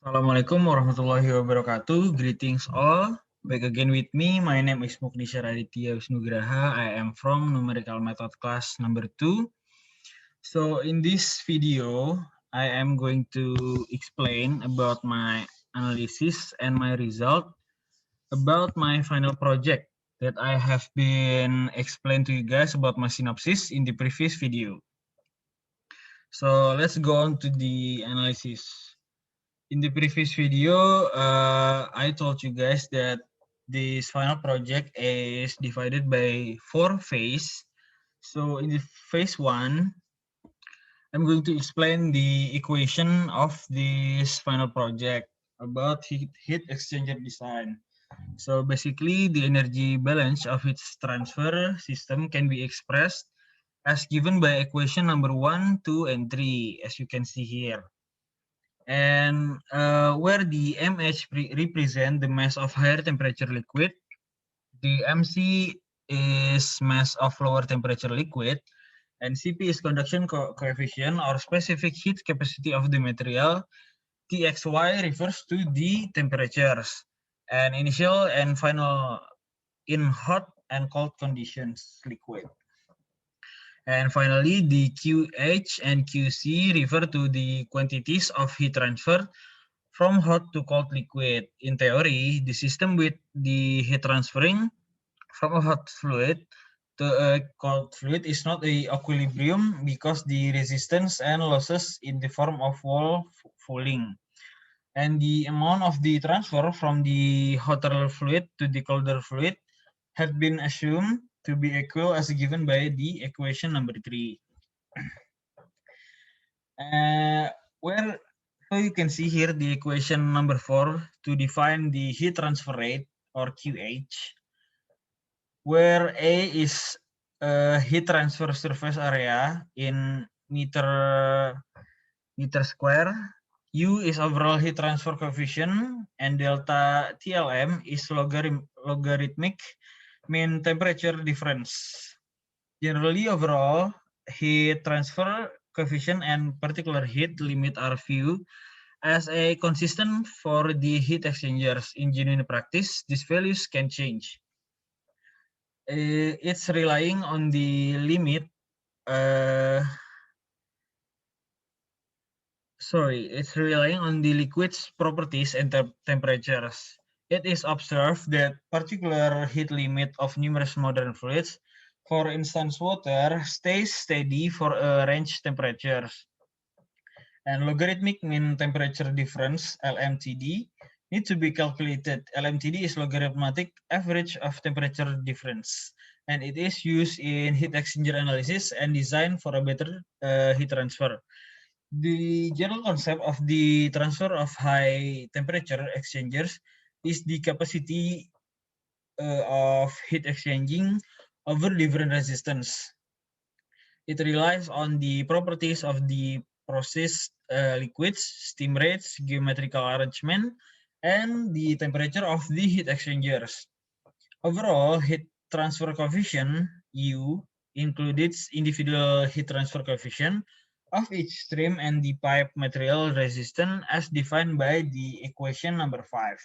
Assalamualaikum warahmatullahi wabarakatuh. Greetings all. Back again with me. My name is Mukdishar Aditya Wisnugraha. I am from numerical method class number 2. So in this video, I am going to explain about my analysis and my result about my final project that I have been explained to you guys about my synopsis in the previous video. So let's go on to the analysis. In the previous video, I told you guys that this final project is divided by 4 phases. So in the phase 1, I'm going to explain the equation of this final project about heat exchanger design. So basically, the energy balance of heat transfer system can be expressed as given by equation number 1, 2, and 3, as you can see here. And where the MH represent the mass of higher temperature liquid, the MC is mass of lower temperature liquid, and Cp is conduction coefficient or specific heat capacity of the material. Txy refers to the temperatures and initial and final in hot and cold conditions liquid. And finally, the QH and QC refer to the quantities of heat transfer from hot to cold liquid. In theory, the system with the heat transferring from a hot fluid to a cold fluid is not a equilibrium because the resistance and losses in the form of wall fouling. And the amount of the transfer from the hotter fluid to the colder fluid have been assumed to be equal as given by the equation number 3. Where so you can see here the equation number 4 to define the heat transfer rate or QH, where A is heat transfer surface area in meter square, U is overall heat transfer coefficient, and delta TLM is logarithmic mean temperature difference. Generally, overall heat transfer coefficient and particular heat limit are viewed as a consistent for the heat exchangers. In genuine practice, these values can change. It's relying on the limit. It's relying on the liquid's properties and temperatures. It is observed that particular heat limit of numerous modern fluids, for instance water, stays steady for a range temperatures. And logarithmic mean temperature difference, LMTD, need to be calculated. LMTD is logarithmic average of temperature difference, and it is used in heat exchanger analysis and design for a better heat transfer. The general concept of the transfer of high temperature exchangers is the capacity of heat exchanging over different resistance. It relies on the properties of the processed liquids, steam rates, geometrical arrangement, and the temperature of the heat exchangers. Overall, heat transfer coefficient, U, includes individual heat transfer coefficient of each stream and the pipe material resistance as defined by the equation number 5.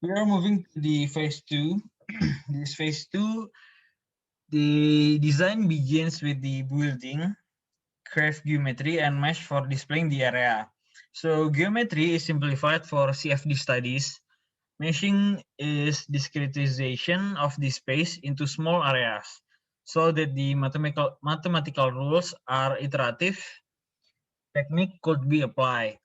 We are moving to the phase 2. This phase 2, the design begins with the building, curve geometry, and mesh for displaying the area. So geometry is simplified for CFD studies. Meshing is discretization of the space into small areas so that the mathematical rules are iterative. Technique could be applied.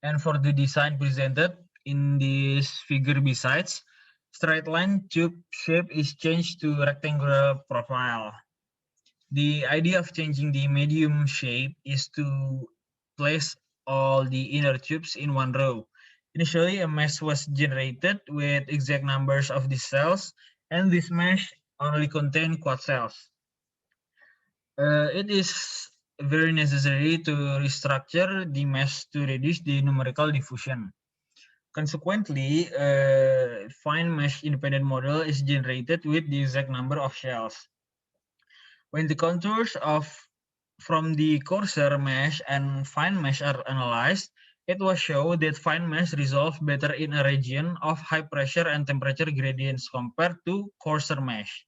And for the design presented in this figure besides, straight line tube shape is changed to rectangular profile. The idea of changing the medium shape is to place all the inner tubes in one row. Initially, a mesh was generated with exact numbers of these cells, and this mesh only contained quad cells. It is very necessary to restructure the mesh to reduce the numerical diffusion. Consequently, a fine mesh independent model is generated with the exact number of shells. When the contours of from the coarser mesh and fine mesh are analyzed, it was shown that fine mesh resolve better in a region of high pressure and temperature gradients compared to coarser mesh.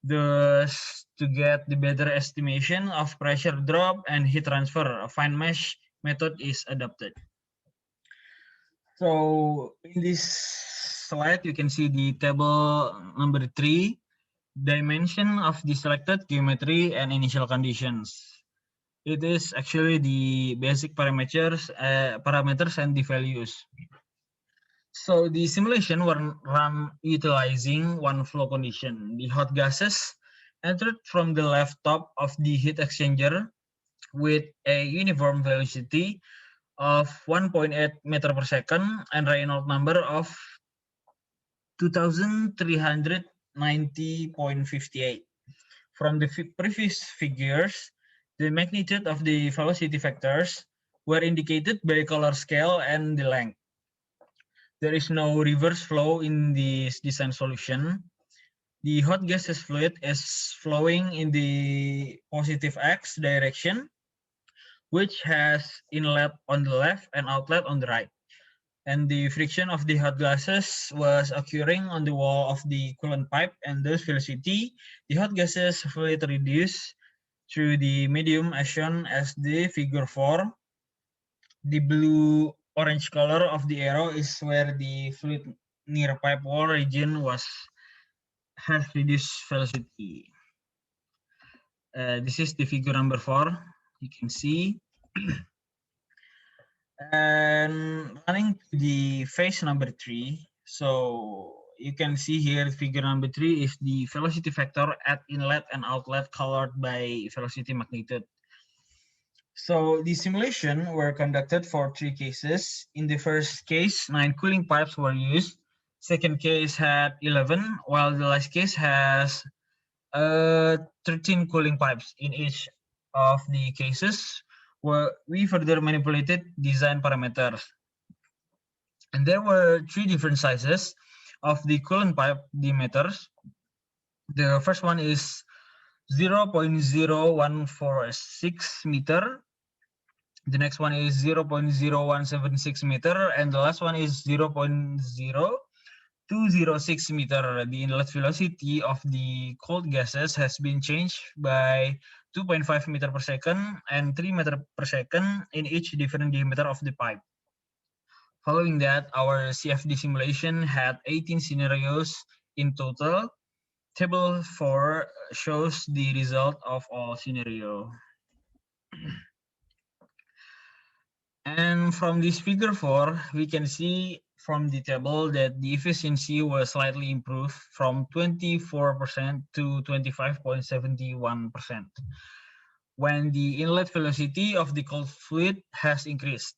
Thus, to get the better estimation of pressure drop and heat transfer, a fine mesh method is adopted. So in this slide, you can see the table number 3, dimension of the selected geometry and initial conditions. It is actually the basic parameters and the values. So the simulation were run utilizing one flow condition. The hot gases entered from the left top of the heat exchanger with a uniform velocity of 1.8 meter per second and Reynolds number of 2390.58. From the previous figures, the magnitude of the velocity vectors were indicated by color scale and the length. There is no reverse flow in this design solution. The hot gaseous fluid is flowing in the positive X direction, which has inlet on the left and outlet on the right. And the friction of the hot gases was occurring on the wall of the coolant pipe, and thus velocity, the hot gases fluid reduced through the medium as shown as the figure 4. The blue-orange color of the arrow is where the fluid near pipe wall region has reduced velocity. This is the figure number 4. You can see. And running to the phase number 3. So you can see here figure number 3 is the velocity vector at inlet and outlet colored by velocity magnitude. So the simulation were conducted for 3 cases. In the first case, 9 cooling pipes were used. Second case had 11, while the last case has 13 cooling pipes. In each of the cases, where we further manipulated design parameters. And there were 3 different sizes of the coolant pipe diameters. The first one is 0.0146 meter. The next one is 0.0176 meter, and the last one is 0.0206 meter. The inlet velocity of the cold gases has been changed by 2.5 meter per second and 3 meter per second in each different diameter of the pipe. Following that, our CFD simulation had 18 scenarios in total. Table 4 shows the result of all scenarios. And from this figure 4, we can see from the table that the efficiency was slightly improved from 24% to 25.71% when the inlet velocity of the cold fluid has increased.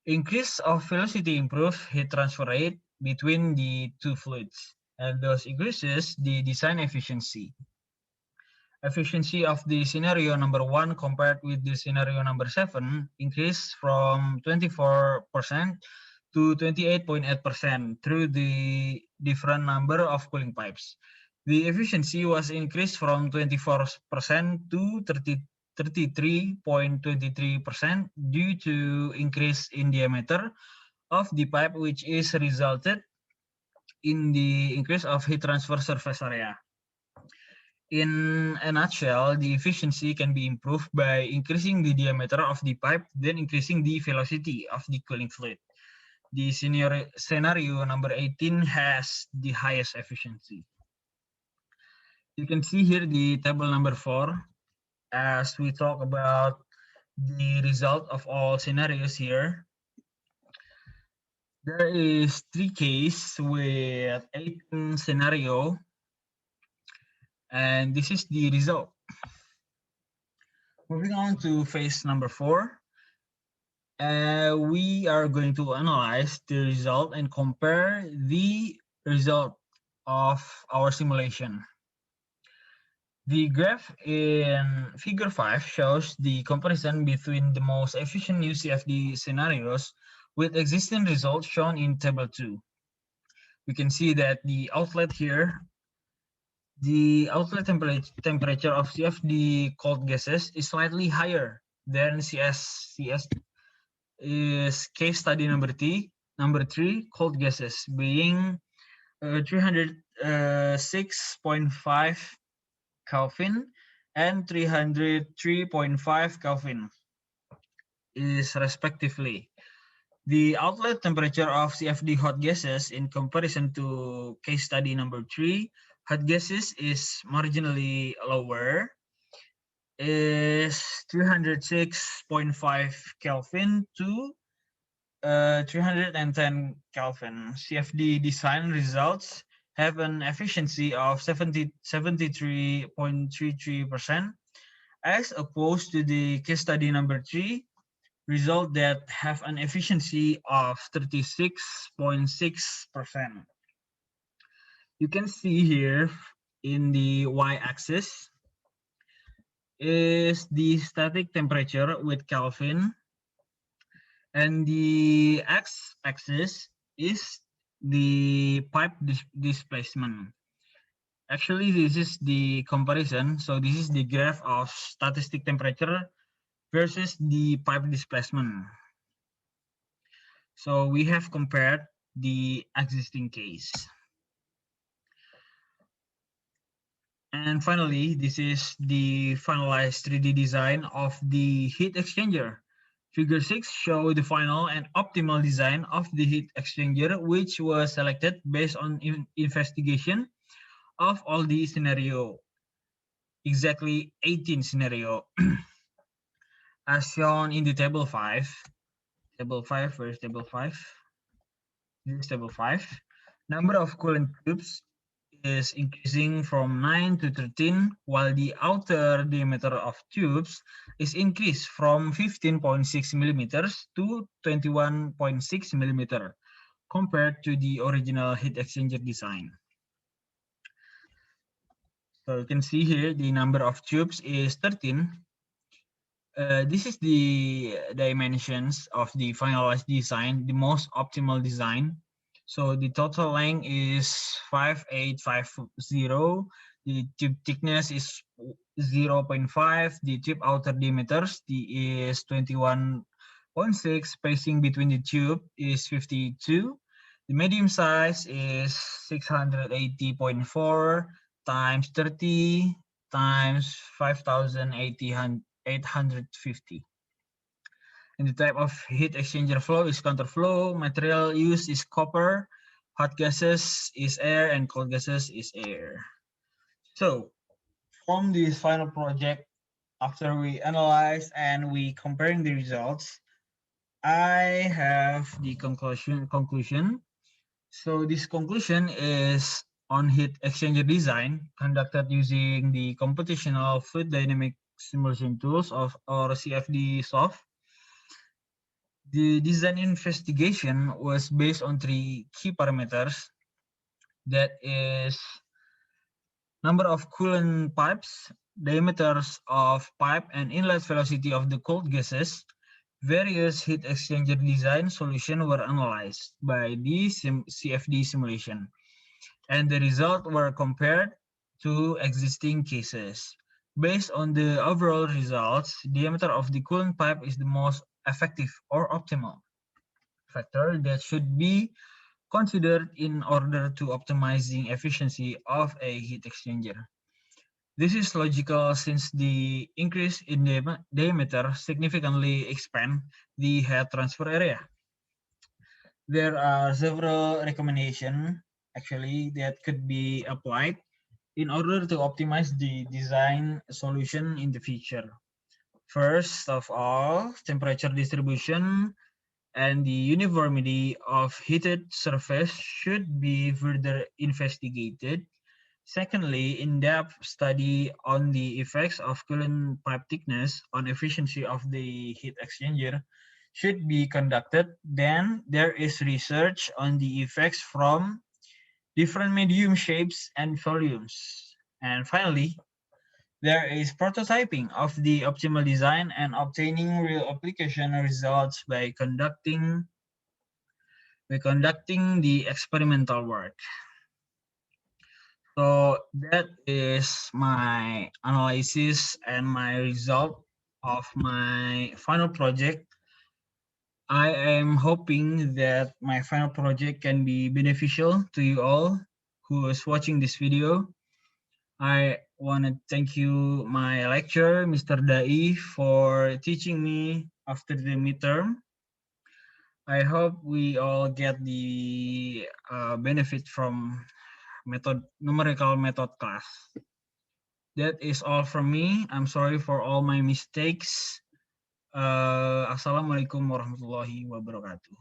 Increase of velocity improves heat transfer rate between the two fluids, and thus increases the design efficiency. Efficiency of the scenario number 1 compared with the scenario number 7 increased from 24% to 28.8% through the different number of cooling pipes. The efficiency was increased from 24% to 33.23% due to increase in diameter of the pipe, which is resulted in the increase of heat transfer surface area. In a nutshell, the efficiency can be improved by increasing the diameter of the pipe, then increasing the velocity of the cooling fluid. The scenario number 18 has the highest efficiency. You can see here the table number 4 as we talk about the result of all scenarios here. There is 3 cases with 18 scenario, and this is the result. Moving on to phase number 4, we are going to analyze the result and compare the result of our simulation. The graph in figure 5 shows the comparison between the most efficient new CFD scenarios with existing results shown in table 2. We can see that the outlet here The outlet temperature of CFD cold gases is slightly higher than CS is case study number three, cold gases, being 306.5 Kelvin and 303.5 Kelvin is respectively. The outlet temperature of CFD hot gases in comparison to case study number three, hot gases is marginally lower, is 306.5 Kelvin to 310 Kelvin. CFD design results have an efficiency of 73.33% as opposed to the case study number three result that have an efficiency of 36.6%. You can see here in the y-axis is the static temperature with Kelvin, and the x-axis is the pipe displacement. Actually, this is the comparison. So this is the graph of static temperature versus the pipe displacement. So we have compared the existing case. And finally, this is the finalized 3D design of the heat exchanger. Figure 6 shows the final and optimal design of the heat exchanger, which was selected based on investigation of all the scenario, exactly 18 scenario, as shown in the table 5. Table 5, where is table 5? This is table 5. Number of coolant tubes is increasing from 9 to 13, while the outer diameter of tubes is increased from 15.6 millimeters to 21.6 millimeter compared to the original heat exchanger design. So you can see here the number of tubes is 13. This is the dimensions of the finalized design, the most optimal design. So the total length is 5850. The tube thickness is 0.5. The tube outer diameters is 21.6. Spacing between the tube is 52. The medium size is 680.4 times 30 times 5,850. And the type of heat exchanger flow is counterflow. Material used is copper. Hot gases is air, and cold gases is air. So from this final project, after we analyze and we comparing the results, I have the conclusion. So this conclusion is on heat exchanger design conducted using the computational fluid dynamic simulation tools of or CFD soft. The design investigation was based on three key parameters, that is number of coolant pipes, diameters of pipe, and inlet velocity of the cold gases. Various heat exchanger design solutions were analyzed by the CFD simulation, and the results were compared to existing cases. Based on the overall results, diameter of the coolant pipe is the most effective or optimal factor that should be considered in order to optimizing efficiency of a heat exchanger. This is logical since the increase in diameter significantly expand the heat transfer area. There are several recommendations actually that could be applied in order to optimize the design solution in the future. First of all, temperature distribution and the uniformity of heated surface should be further investigated. Secondly, in-depth study on the effects of coolant pipe thickness on efficiency of the heat exchanger should be conducted. Then there is research on the effects from different medium shapes and volumes. And finally, there is prototyping of the optimal design and obtaining real application results by conducting the experimental work. So that is my analysis and my result of my final project. I am hoping that my final project can be beneficial to you all who is watching this video. I want to thank you, my lecturer, Mr. Dai, for teaching me after the midterm. I hope we all get the benefit from numerical method class. That is all from me. I'm sorry for all my mistakes. Assalamualaikum warahmatullahi wabarakatuh.